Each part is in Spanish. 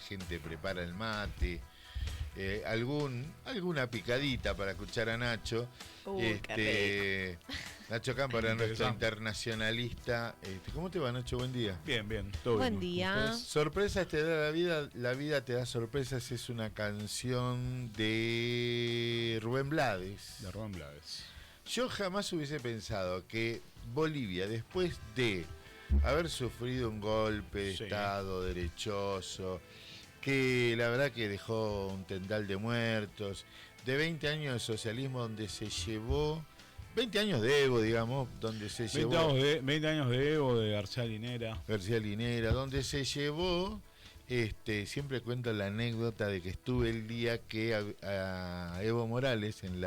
gente prepara el mate, alguna picadita para escuchar a Nacho. Qué rico. Nacho Cámpora, nuestro internacionalista. ¿Cómo te va, Nacho? Buen día. Bien, todo Buen bien. día. Sorpresas te da la vida te da sorpresas, es una canción de Rubén Blades. De Rubén Blades. Yo jamás hubiese pensado que Bolivia, después de haber sufrido un golpe de Estado derechoso, que la verdad que dejó un tendal de muertos, de 20 años de socialismo donde se llevó, 20 años de Evo, digamos, donde se 20 años de Evo, de García Linera, donde se llevó, siempre cuento la anécdota de que estuve el día que a Evo Morales en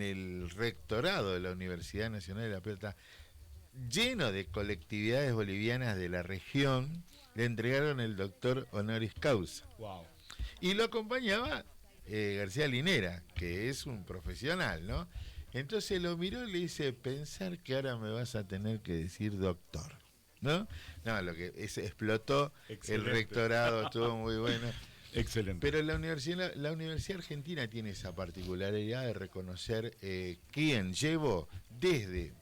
el rectorado de la Universidad Nacional de La Plata, lleno de colectividades bolivianas de la región, le entregaron el doctor honoris causa. Wow. Y lo acompañaba García Linera, que es un profesional, ¿no? Entonces lo miró y le dice, pensar que ahora me vas a tener que decir doctor, ¿no? No, lo que explotó. Excelente. El rectorado estuvo muy bueno. Excelente. Pero la Universidad Argentina tiene esa particularidad de reconocer quién llevó desde...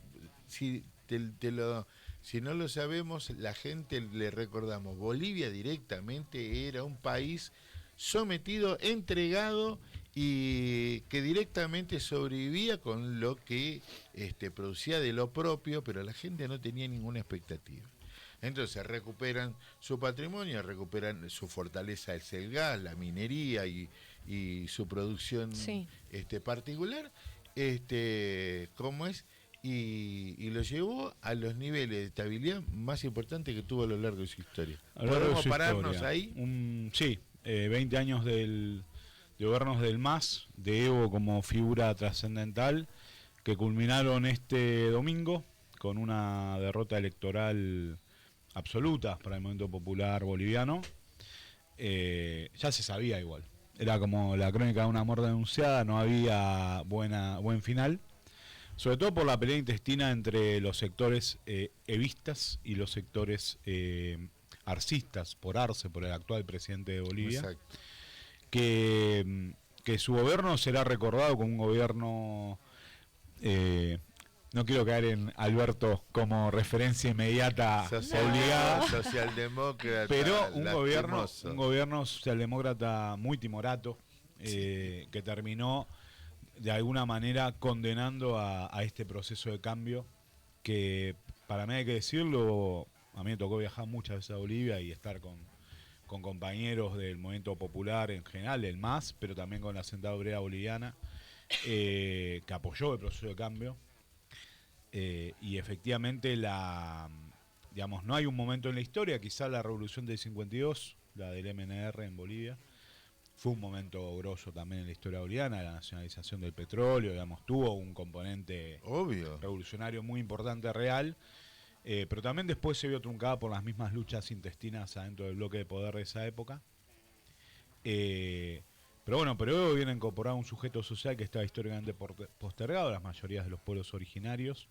Si no lo sabemos, la gente le recordamos, Bolivia directamente era un país sometido, entregado y que directamente sobrevivía con lo que producía de lo propio, pero la gente no tenía ninguna expectativa. Entonces recuperan su patrimonio, recuperan su fortaleza, es el gas, la minería y su producción particular, ¿cómo es? Y lo llevó a los niveles de estabilidad más importantes que tuvo a lo largo de su historia. ¿Podemos pararnos ahí? 20 años de gobiernos del MAS, de Evo como figura trascendental, que culminaron este domingo con una derrota electoral absoluta para el movimiento popular boliviano. Ya se sabía igual. Era como la crónica de una muerte anunciada, no había buen final. Sobre todo por la pelea intestina entre los sectores evistas y los sectores arcistas, por Arce, por el actual presidente de Bolivia. Exacto. Que su gobierno será recordado como un gobierno, no quiero caer en Alberto como referencia inmediata obligada, socialdemócrata, pero un gobierno socialdemócrata muy timorato, que terminó de alguna manera condenando a este proceso de cambio que, para mí hay que decirlo, a mí me tocó viajar muchas veces a Bolivia y estar con compañeros del movimiento popular en general, el MAS, pero también con la Central Obrera Boliviana, que apoyó el proceso de cambio. Y efectivamente no hay un momento en la historia, quizá la revolución del 52, la del MNR en Bolivia, fue un momento grosso también en la historia boliviana, la nacionalización del petróleo, tuvo un componente obvio revolucionario muy importante, real, pero también después se vio truncada por las mismas luchas intestinas adentro del bloque de poder de esa época. Pero Evo viene a incorporar un sujeto social que estaba históricamente postergado, las mayorías de los pueblos originarios.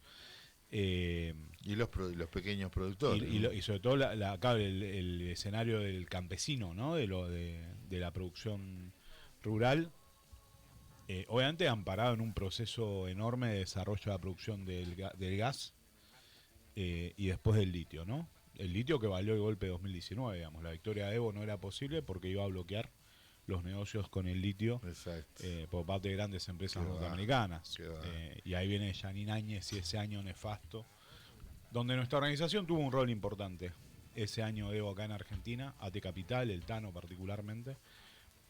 Y los pequeños productores. Y sobre todo el escenario del campesino, ¿no? de la producción rural. Obviamente amparado en un proceso enorme de desarrollo de la producción del gas y después del litio, ¿no? El litio que valió el golpe de 2019, digamos. La victoria de Evo no era posible porque iba a bloquear los negocios con el litio por parte de grandes empresas norteamericanas. Y ahí viene Janine Áñez y ese año nefasto, donde nuestra organización tuvo un rol importante. Ese año Evo acá en Argentina, AT Capital, el Tano particularmente,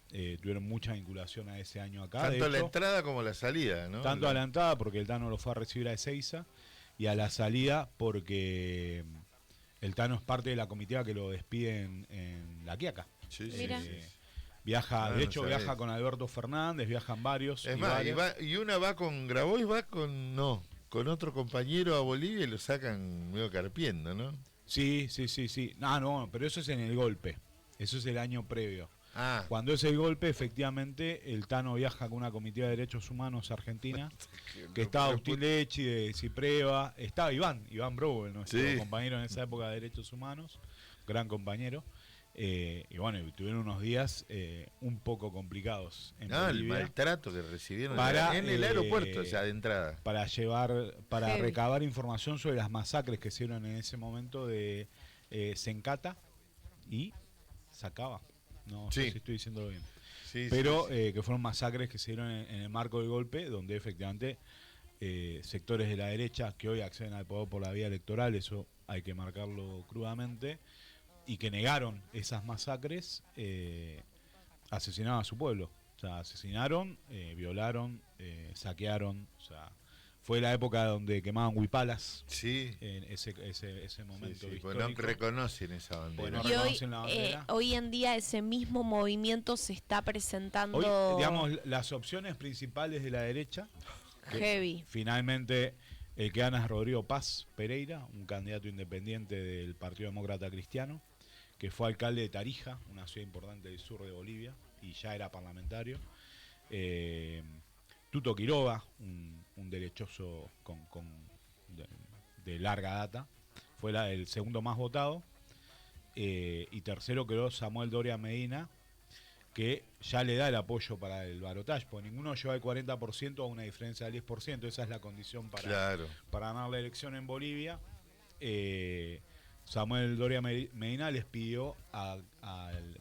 tuvieron mucha vinculación a ese año acá. Tanto a la entrada como a la salida, ¿no? Tanto a la entrada porque el Tano lo fue a recibir a Ezeiza, y a la salida porque el Tano es parte de la comitiva que lo despide en La Quiaca. Viaja, viaja con Alberto Fernández, viajan varios. Es más, y una va con Grabois, con otro compañero a Bolivia y lo sacan medio carpiendo, ¿no? Sí. No, pero eso es en el golpe. Eso es el año previo. Ah. Cuando es el golpe, efectivamente, el Tano viaja con una comitiva de derechos humanos argentina, que estaba Agustín Lechi de Cipreva, estaba Iván Browell, nuestro compañero en esa época de derechos humanos, gran compañero. Y bueno, tuvieron unos días un poco complicados en el Bolivia. maltrato que recibieron en el aeropuerto, o sea, de entrada. Para recabar información sobre las masacres que se dieron en ese momento de Sencata y Sacaba. No sé si estoy diciéndolo bien. Pero que fueron masacres que se dieron en el marco del golpe, donde efectivamente sectores de la derecha que hoy acceden al poder por la vía electoral, eso hay que marcarlo crudamente, y que negaron esas masacres, asesinaron a su pueblo. O sea, asesinaron, violaron, saquearon. O sea, fue la época donde quemaban huipalas. Sí. En ese momento histórico. Pues no reconocen esa bandera. No reconocen la bandera. Hoy en día ese mismo movimiento se está presentando. Hoy, digamos, las opciones principales de la derecha. Heavy. Finalmente, el que gana es Rodrigo Paz Pereira, un candidato independiente del Partido Demócrata Cristiano, que fue alcalde de Tarija, una ciudad importante del sur de Bolivia, y ya era parlamentario. Tuto Quiroga, un derechoso de larga data, fue el segundo más votado. Y tercero quedó Samuel Doria Medina, que ya le da el apoyo para el balotaje, porque ninguno lleva el 40% a una diferencia del 10%. Esa es la condición para ganar la elección en Bolivia. Samuel Doria Medina les pidió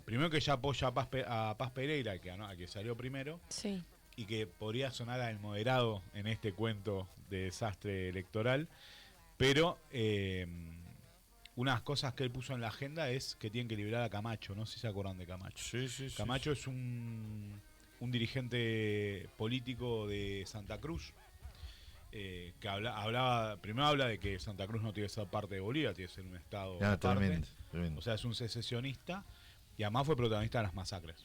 primero que ya apoya a Paz Pereira, que salió primero, y que podría sonar al moderado en este cuento de desastre electoral, pero unas cosas que él puso en la agenda es que tienen que liberar a Camacho. No sé si se acuerdan de Camacho. Camacho es un dirigente político de Santa Cruz, que primero habla de que Santa Cruz no tiene que ser parte de Bolivia, tiene que ser un estado aparte. Tremendo. O sea, es un secesionista, y además fue protagonista de las masacres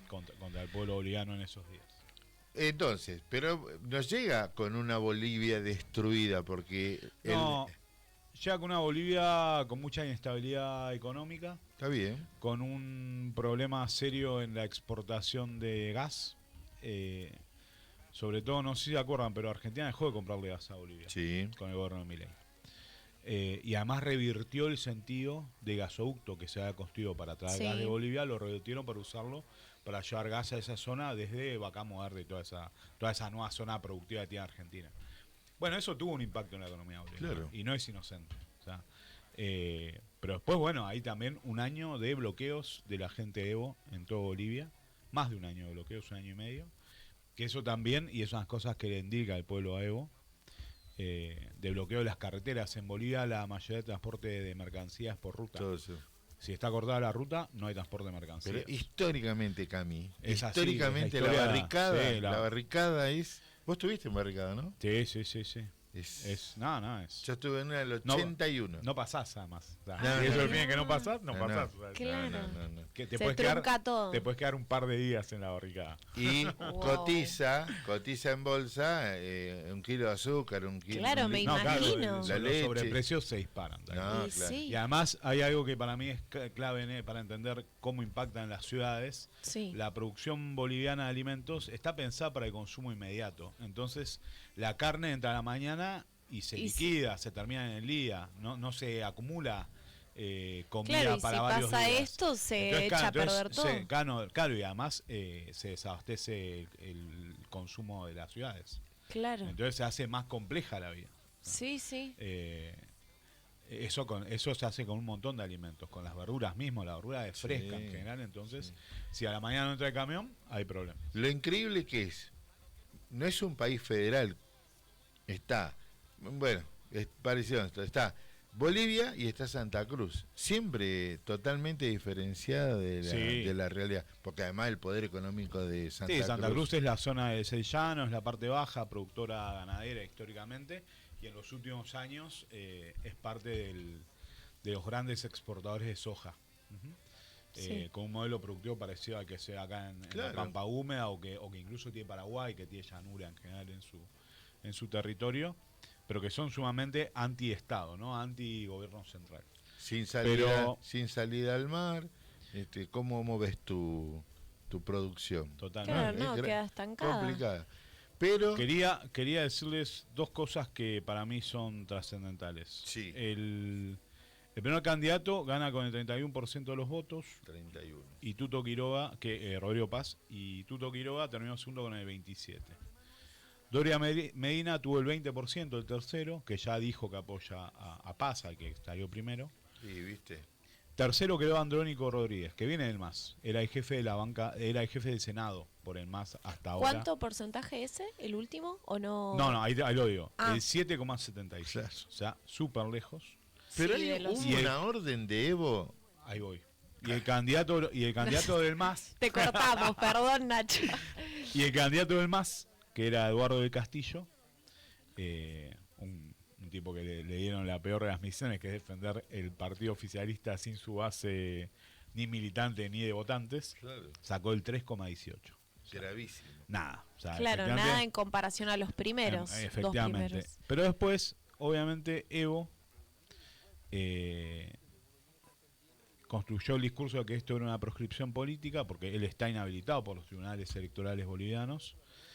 contra el pueblo boliviano en esos días. Entonces, pero nos llega con una Bolivia destruida, porque llega con una Bolivia con mucha inestabilidad económica. Está bien. Con un problema serio en la exportación de gas. Sobre todo, no sé si se acuerdan, pero Argentina dejó de comprarle gas a Bolivia con el gobierno de Milei. Y además revirtió el sentido de gasoducto que se había construido para traer gas de Bolivia, lo revirtieron para usarlo para llevar gas a esa zona desde Vaca Muerta y toda esa nueva zona productiva que tiene Argentina. Bueno, eso tuvo un impacto en la economía boliviana, y no es inocente. O sea, pero después, bueno, hay también un año de bloqueos de la gente de Evo en toda Bolivia, más de un año de bloqueos, 1 año y medio, que eso también, y es unas cosas que le indica el pueblo a Evo, de bloqueo de las carreteras. En Bolivia la mayoría de transporte de mercancías por ruta. Todo eso. Si está cortada la ruta, no hay transporte de mercancías. Pero históricamente, Cami, históricamente la barricada es... Vos estuviste en barricada, ¿no? Sí. Yo estuve en el 81. No pasás, además. O sea, si eso es que no pasás, no pasás. Claro. Que te puedes quedar un par de días en la barricada. Y cotiza en bolsa 1 kilo de azúcar, 1 kilo. Claro, me imagino. Los sobreprecios se disparan. Y además hay algo que para mí es clave para entender cómo impactan las ciudades. La producción boliviana de alimentos está pensada para el consumo inmediato. Entonces, la carne entra a la mañana y se liquida, se termina en el día, no se acumula comida para varios días. Si pasa esto, se echa a perder todo. Claro, y además se desabastece el consumo de las ciudades. Claro. Entonces se hace más compleja la vida. Sí. Eso se hace con un montón de alimentos, con las verduras mismo, la verdura es fresca en general. Entonces, si a la mañana no entra el camión, hay problemas. Lo increíble que no es un país federal. Está Bolivia y está Santa Cruz, siempre totalmente diferenciada de la realidad, porque además el poder económico de Santa Cruz es la zona de Sellano, es la parte baja, productora ganadera históricamente, y en los últimos años es parte de los grandes exportadores de soja. Con un modelo productivo parecido al que se ve acá en la Pampa Húmeda, o que incluso tiene Paraguay, que tiene llanura en general en su territorio, pero que son sumamente anti-Estado, ¿no? Anti-gobierno central. Sin salida al mar. ¿Cómo ves tu producción? Totalmente. Claro, queda estancada. Complicada. Pero quería decirles dos cosas que para mí son trascendentales. Sí. El El primer candidato gana con el 31% de los votos. 31. Y Tuto Quiroga, Rodrigo Paz, y Tuto Quiroga terminó segundo con el 27%. Doria Medina tuvo el 20%, el tercero, que ya dijo que apoya a Paz, al que salió primero. Sí, viste. Tercero quedó Andrónico Rodríguez, que viene del MAS. Era el jefe de la banca, era el jefe del Senado por el MAS hasta ahora. ¿Cuánto porcentaje ese, el último, o no? No, ahí lo digo. El 7,76. Claro. O sea, súper lejos. Pero hubo una orden de Evo. Ahí voy. Y el candidato del MAS. Te cortamos, perdón, Nacho. Y el candidato del MAS, que era Eduardo del Castillo, un tipo que le dieron la peor de las misiones, que es defender el partido oficialista sin su base ni militante ni de votantes, claro. Sacó el 3,18. Gravísimo. Nada. O sea, claro, nada en comparación a los primeros. Efectivamente. Dos primeros. Pero después, obviamente, Evo construyó el discurso de que esto era una proscripción política, porque él está inhabilitado por los tribunales electorales bolivianos.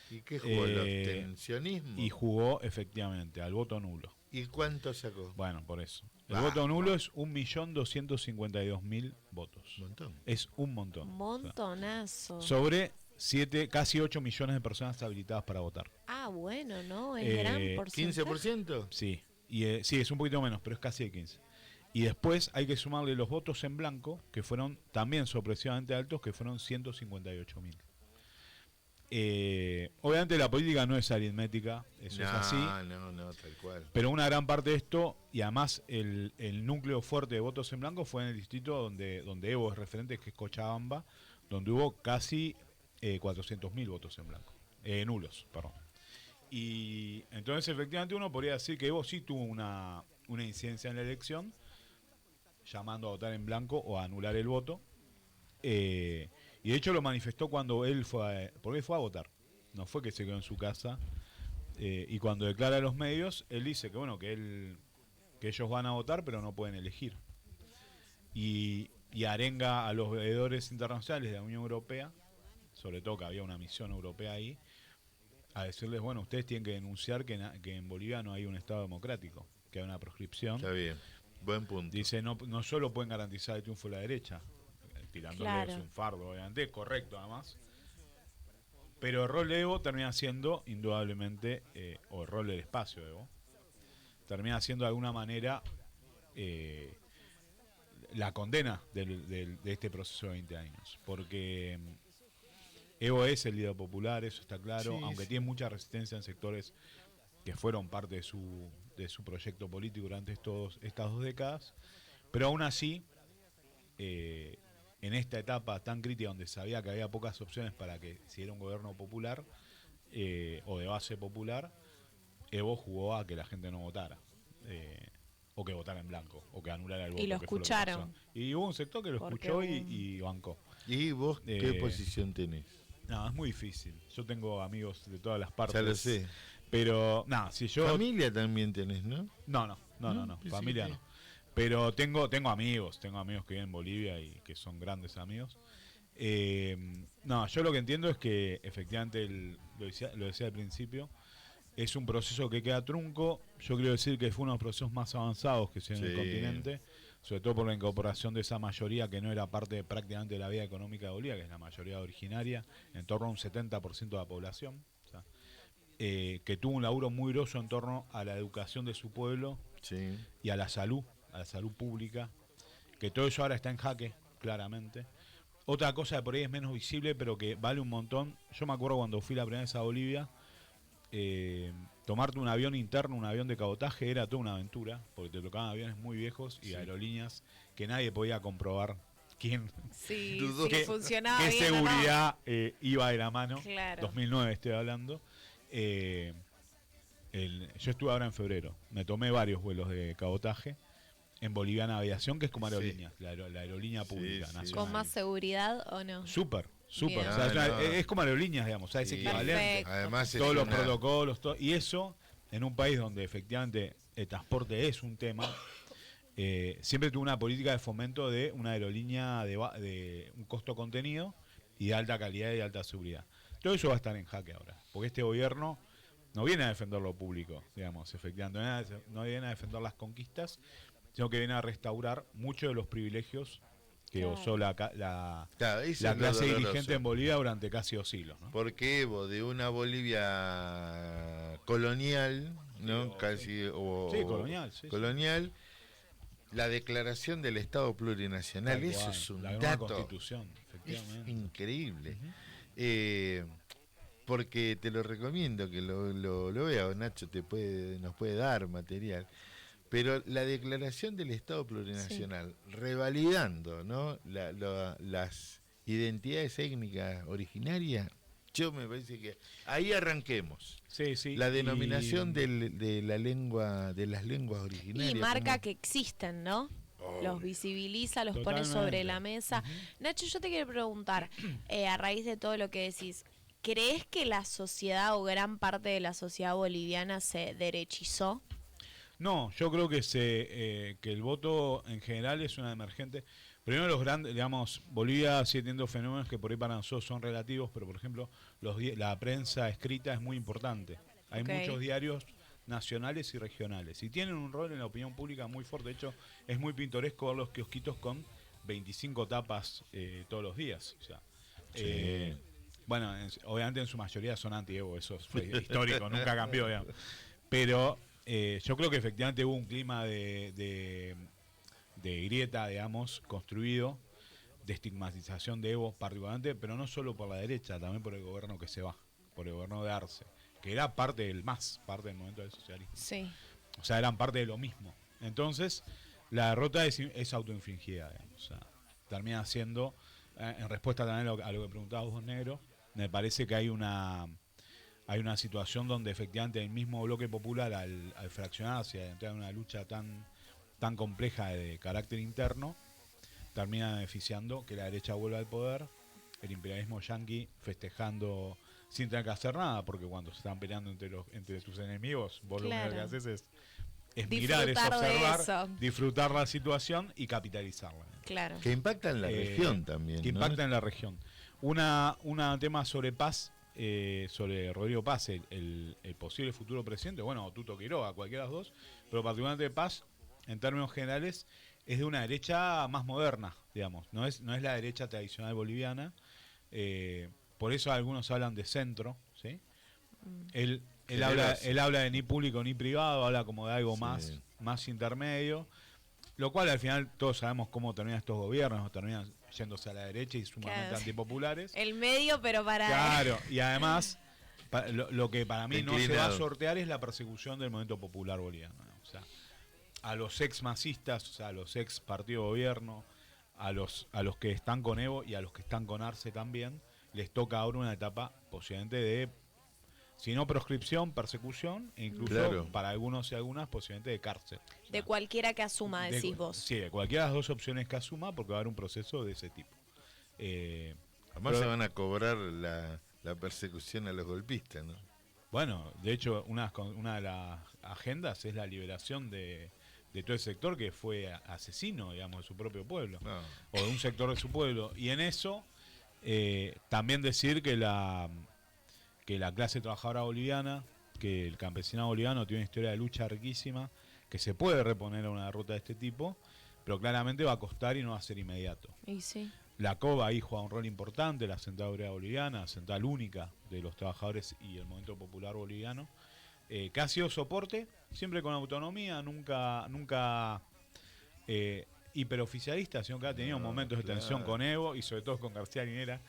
¿Y qué jugó? ¿El abstencionismo? Y jugó, efectivamente, al voto nulo. ¿Y cuánto sacó? Bueno, por eso. El voto nulo es 1.252.000 votos. Un montón. Es un montón. Montonazo. O sea, sobre casi 8 millones de personas habilitadas para votar. Ah, bueno, ¿no? Es gran porcentaje. ¿15%? Sí. Y, sí, es un poquito menos, pero es casi el 15%. Y después hay que sumarle los votos en blanco, que fueron también sorpresivamente altos, que fueron 158.000. Obviamente la política no es aritmética, eso es así. No, tal cual. Pero una gran parte de esto, y además el núcleo fuerte de votos en blanco fue en el distrito donde Evo es referente, que es Cochabamba, donde hubo casi 400.000 votos en blanco, nulos, perdón. Y entonces efectivamente uno podría decir que Evo sí tuvo una incidencia en la elección, llamando a votar en blanco o a anular el voto. Y de hecho lo manifestó cuando él porque él fue a votar, no fue que se quedó en su casa, y cuando declara a los medios, él dice que bueno, que ellos van a votar pero no pueden elegir, y arenga a los veedores internacionales de la Unión Europea, sobre todo que había una misión europea ahí, a decirles, bueno, ustedes tienen que denunciar que en Bolivia no hay un Estado democrático, que hay una proscripción. Está bien, buen punto. Dice, no solo pueden garantizar el triunfo de la derecha, tirándoles un fardo, obviamente, correcto además. Pero el rol de Evo termina siendo, indudablemente, o el rol del espacio de Evo, termina siendo de alguna manera la condena de este proceso de 20 años. Porque Evo es el líder popular, eso está claro, sí, aunque tiene mucha resistencia en sectores que fueron parte de su proyecto político durante estas 2 décadas. Pero aún así, en esta etapa tan crítica donde sabía que había pocas opciones para que si era un gobierno popular o de base popular, Evo jugó a que la gente no votara, o que votara en blanco, o que anulara el voto. Y lo escucharon. Y hubo un sector que lo escuchó y bancó. ¿Y vos qué posición tenés? No, es muy difícil. Yo tengo amigos de todas las partes. Ya lo sé. Pero, nada, si yo... Familia también tenés, ¿no? No, familia no. Pero tengo amigos que viven en Bolivia y que son grandes amigos. No, yo lo que entiendo es que efectivamente, lo decía al principio, es un proceso que queda trunco. Yo quiero decir que fue uno de los procesos más avanzados que se dio en el continente, sobre todo por la incorporación de esa mayoría que no era parte prácticamente de la vida económica de Bolivia, que es la mayoría originaria, en torno a un 70% de la población. O sea, que tuvo un laburo muy grosso en torno a la educación de su pueblo y a la salud pública, que todo eso ahora está en jaque, claramente. Otra cosa que por ahí es menos visible, pero que vale un montón. Yo me acuerdo cuando fui la primera vez a Bolivia, tomarte un avión interno, un avión de cabotaje, era toda una aventura, porque te tocaban aviones muy viejos y aerolíneas que nadie podía comprobar quién qué funcionaba qué bien, seguridad iba de la mano. Claro. 2009 estoy hablando. Yo estuve ahora en febrero, me tomé varios vuelos de cabotaje en Boliviana Aviación, que es como aerolíneas, la aerolínea pública nacional. ¿Con más seguridad o no? Súper. O sea, es como aerolíneas, digamos, o sea, es equivalente. Además todos los protocolos, y eso, en un país donde efectivamente el transporte es un tema, siempre tuvo una política de fomento de una aerolínea de un costo contenido y de alta calidad y de alta seguridad. Todo eso va a estar en jaque ahora, porque este gobierno no viene a defender lo público, digamos, efectivamente, no viene a defender las conquistas, sino que viene a restaurar muchos de los privilegios que gozó la clase dirigente en Bolivia durante casi 2 siglos, ¿no? Porque Evo, de una Bolivia colonial, ¿no? Colonial, la declaración del Estado plurinacional, eso es un dato. Constitución, efectivamente. Es increíble. Porque te lo recomiendo que lo veas, Nacho nos puede dar material. Pero la declaración del Estado plurinacional, revalidando, ¿no? las identidades étnicas originarias, yo me parece que ahí arranquemos. Sí. La denominación de las lenguas originarias. Y marca que existen, ¿no? Los visibiliza, los pone sobre la mesa. Nacho, yo te quiero preguntar, a raíz de todo lo que decís, ¿crees que la sociedad o gran parte de la sociedad boliviana se derechizó? No, yo creo que que el voto en general es una emergente. Primero los grandes, digamos, Bolivia sigue teniendo fenómenos que por ahí para nosotros son relativos, pero por ejemplo la prensa escrita es muy importante. Hay muchos diarios nacionales y regionales y tienen un rol en la opinión pública muy fuerte. De hecho, es muy pintoresco ver los kiosquitos con 25 tapas todos los días. O sea, bueno, obviamente en su mayoría son anti-Evo, eso fue histórico, nunca cambió, digamos. Pero yo creo que efectivamente hubo un clima de grieta, digamos, construido, de estigmatización de Evo particularmente, pero no solo por la derecha, también por el gobierno que se va, por el gobierno de Arce, que era parte del momento del socialismo. Sí. O sea, eran parte de lo mismo. Entonces, la derrota es autoinfligida, digamos. O sea, termina siendo, en respuesta también a lo que preguntabas vos, Negro, me parece que hay una situación donde efectivamente el mismo bloque popular al fraccionarse, al entrar en una lucha tan compleja de carácter interno, termina beneficiando que la derecha vuelva al poder, el imperialismo yanqui festejando sin tener que hacer nada, porque cuando se están peleando entre tus enemigos, vos lo único que haces es mirar, es observar, disfrutar la situación y capitalizarla. Claro. Que impacta en la región también. Que impacta en la región. Un tema sobre Paz, sobre Rodrigo Paz, el posible futuro presidente, bueno, Tuto Quiroga, cualquiera de los dos, pero particularmente Paz, en términos generales, es de una derecha más moderna, digamos, no es la derecha tradicional boliviana, por eso algunos hablan de centro, ¿sí? Él habla de ni público ni privado, habla como de algo más intermedio, lo cual al final todos sabemos cómo terminan estos gobiernos, terminan yéndose a la derecha y sumamente antipopulares. El medio, pero para... Claro, y además, lo que para mí no se va a sortear es la persecución del movimiento popular boliviano. O sea, a los ex masistas, o sea, a los ex partido gobierno, a los que están con Evo y a los que están con Arce también, les toca ahora una etapa posiblemente de, si no proscripción, persecución, e incluso para algunos y algunas posiblemente de cárcel. De cualquiera que asuma, decís vos. Sí, de cualquiera de las dos opciones que asuma, porque va a haber un proceso de ese tipo. Además se van a cobrar la persecución a los golpistas, ¿no? Bueno, de hecho, una de las agendas es la liberación de todo el sector que fue asesino, digamos, de su propio pueblo, o de un sector de su pueblo. Y en eso, también decir que la clase trabajadora boliviana, que el campesinado boliviano tiene una historia de lucha riquísima, que se puede reponer a una derrota de este tipo, pero claramente va a costar y no va a ser inmediato. Y sí. La COBA ahí juega un rol importante, la Central Obrera Boliviana, central única de los trabajadores y el Movimiento Popular Boliviano, que ha sido soporte, siempre con autonomía, nunca hiperoficialista, sino que ha tenido momentos de tensión con Evo y sobre todo con García Linera.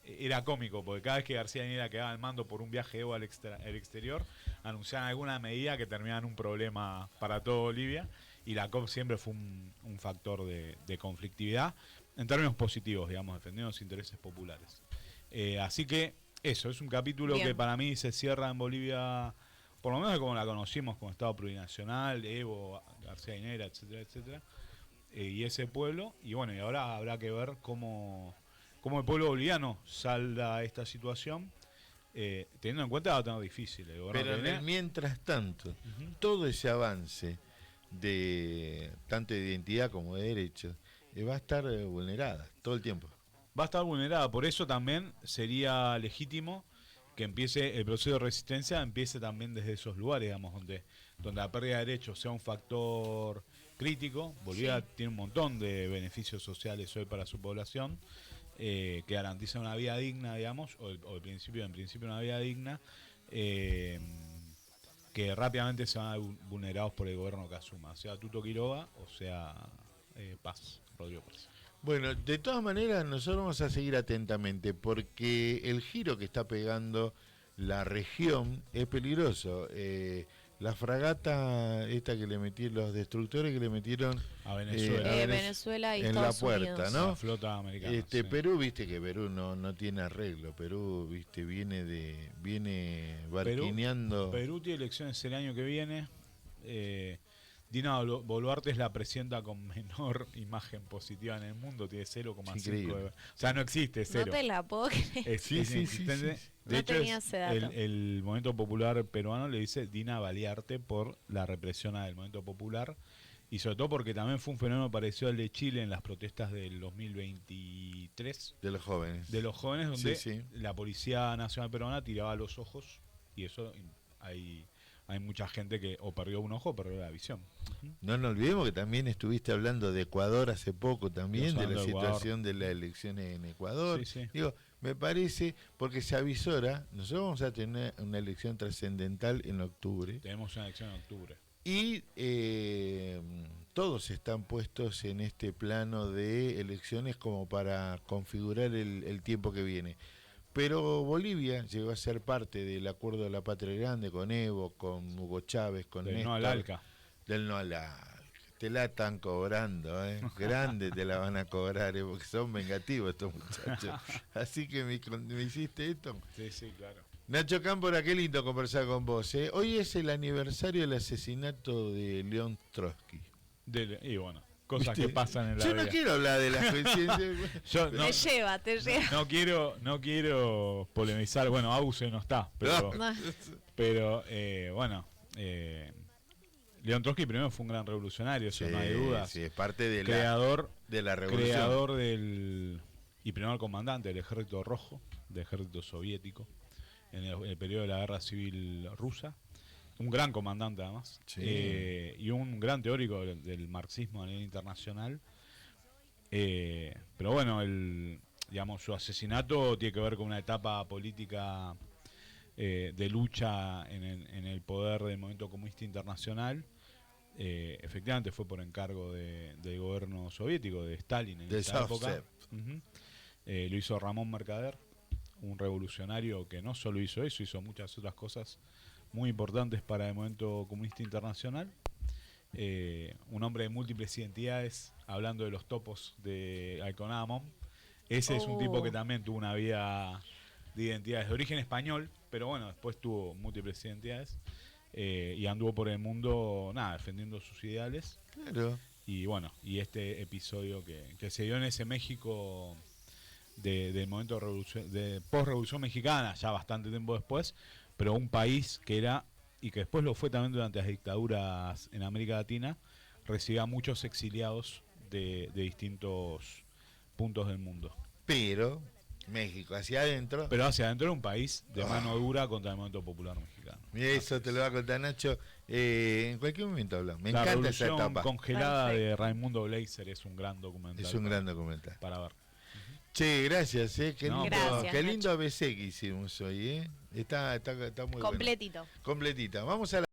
Era cómico, porque cada vez que García Linera quedaba al mando por un viaje Evo al exterior, anunciaban alguna medida que terminaba en un problema para toda Bolivia, y la COP siempre fue un factor de conflictividad, en términos positivos, digamos, defendiendo los intereses populares. Así que eso, es un capítulo que para mí se cierra en Bolivia, por lo menos como la conocimos, como Estado plurinacional, Evo, García Linera, etcétera, etcétera, y ese pueblo, y bueno, y ahora habrá que ver cómo el pueblo boliviano salda esta situación, teniendo en cuenta va a tener difícil. Pero mientras tanto, todo ese avance de tanto de identidad como de derechos va a estar vulnerada todo el tiempo. Va a estar vulnerada, por eso también sería legítimo que empiece el proceso de resistencia, empiece también desde esos lugares, digamos, donde la pérdida de derechos sea un factor crítico. Bolivia tiene un montón de beneficios sociales hoy para su población, que garantiza una vida digna, digamos, en principio una vida digna, que rápidamente se van a ver vulnerados por el gobierno que asuma, sea Tuto Quiroga o sea Rodrigo Paz. Bueno, de todas maneras nosotros vamos a seguir atentamente porque el giro que está pegando la región es peligroso. La fragata esta que le metieron, los destructores que le metieron a Venezuela, Venezuela y en Estados la puerta, Unidos, ¿no? La flota americana. Sí. Perú, viste que Perú no tiene arreglo. Perú, viste, viene barquineando. Perú tiene elecciones el año que viene. Dina Boluarte es la presidenta con menor imagen positiva en el mundo, tiene 0,5. O sea, no existe, cero. No te la puedo creer. Sí. De no hecho, tenía ese dato. el Movimiento Popular peruano le dice Dina Baliarte por la represión del Movimiento Popular, y sobre todo porque también fue un fenómeno parecido al de Chile en las protestas del 2023. De los jóvenes. De los jóvenes, donde la Policía Nacional Peruana tiraba los ojos, y eso hay mucha gente que o perdió un ojo o perdió la visión. No nos olvidemos que también estuviste hablando de Ecuador hace poco también, de la situación de las elecciones en Ecuador. Sí. Digo, me parece, porque se avisora, nosotros vamos a tener una elección trascendental en octubre. Tenemos una elección en octubre. Y todos están puestos en este plano de elecciones como para configurar el tiempo que viene. Pero Bolivia llegó a ser parte del Acuerdo de la Patria Grande con Evo, con Hugo Chávez, con Del Néstor. no al ALCA. Del no al ALCA. Te la están cobrando, ¿eh? Grande te la van a cobrar, porque son vengativos estos muchachos. Así que me hiciste esto. Sí, claro. Nacho Cámpora, qué lindo conversar con vos, ¿eh? Hoy es el aniversario del asesinato de León Trotsky. Y bueno, cosas que pasan en la vida. Yo no quiero hablar de las coincidencias. Te lleva. No quiero polemizar. Bueno, Ause no está, pero bueno, León Trotsky primero fue un gran revolucionario, eso no hay dudas. Sí, es parte de la revolución. Creador y primer comandante del Ejército Rojo, del Ejército Soviético, en el periodo de la Guerra Civil Rusa. Un gran comandante además, y un gran teórico del marxismo a nivel internacional. Pero bueno, su asesinato tiene que ver con una etapa política de lucha en el poder del movimiento comunista internacional. Efectivamente fue por encargo del gobierno soviético, de Stalin en esa época. Lo hizo Ramón Mercader, un revolucionario que no solo hizo eso, hizo muchas otras cosas muy importantes para el movimiento comunista internacional. Un hombre de múltiples identidades, hablando de los topos de Alconada. Ese es un tipo que también tuvo una vida de identidades de origen español, pero bueno, después tuvo múltiples identidades, y anduvo por el mundo defendiendo sus ideales. Claro. Y bueno, y este episodio que se dio en ese México del momento de post-revolución mexicana, ya bastante tiempo después, pero un país que era, y que después lo fue también durante las dictaduras en América Latina, recibía muchos exiliados de distintos puntos del mundo. Pero México, hacia adentro. Pero hacia adentro era un país de mano dura contra el movimiento popular mexicano. Y eso te lo va a contar Nacho. En cualquier momento hablamos. Me la encanta esa etapa. La Revolución Congelada de Raimundo Blazer es un gran documental. Es un gran documental. Para ver. Che, gracias, qué lindo, gracias, qué lindo ABC que hicimos hoy, Está muy completito. Bueno. Completita. Vamos a la